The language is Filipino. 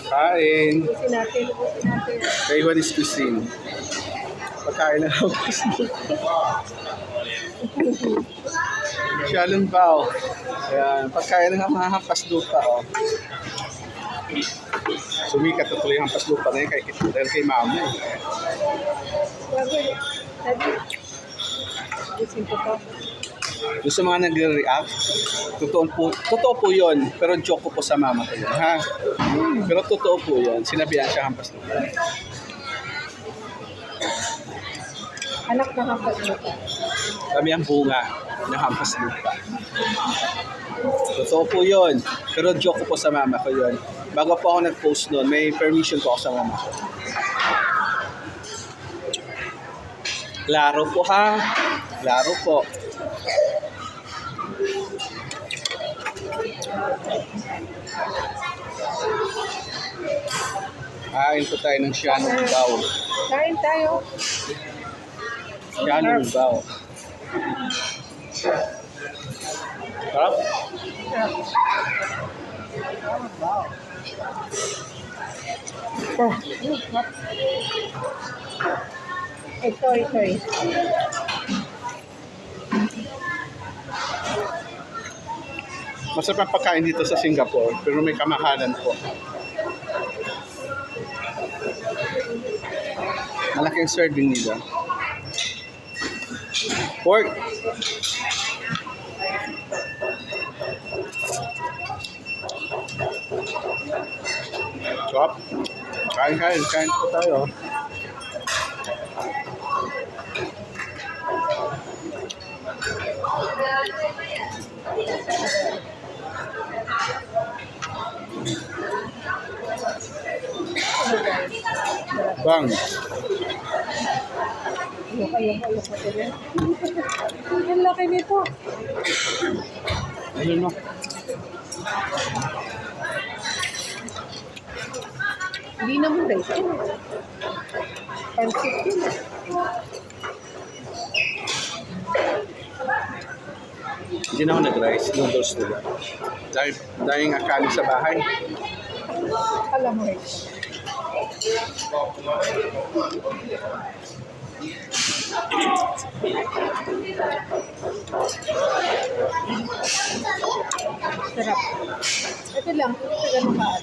Kain. Ubusin natin, ubusin natin. Kay Juanis Cuisine. Pagkain na ako. Shalom Bao. Ayan, pagkain ng mga hampas lupa. Oh. Sumikat na tuloy ang hampas lupa na yun dahil kay mama. Bago, sabi, ubusin ko to. Doon sa mga nagre-react, totoo po yun. Pero joke ko po sa mama ko yun. Ha? Pero totoo po yun. Sinabihan siya hampas lupa. Anak na hampas lupa. Kami ang bunga ng hampas lupa. Totoo po yun. Pero joke ko po sa mama ko yun. Bago po ako nag-post nun, may permission po ako sa mama ko. Klaro po ha. Klaro po. Kain po tayo ng Shannon Bao. Kain tayo. Shannon Bao. Sarap? Eh, sorry. Masarap ang pagkain dito sa Singapore, pero may kamahalan po. Malaking serving nila. Pork. Sarap. Kain po tayo. Bang. Ang laki nito. Ayun mo. Hindi naman rice. Pansit yun. Hindi na ako nag-rice. Noodles nila. Dahil nga kami sa bahay. Alam mo rice. Sarap. Ito lang, ito sa ganun kaan.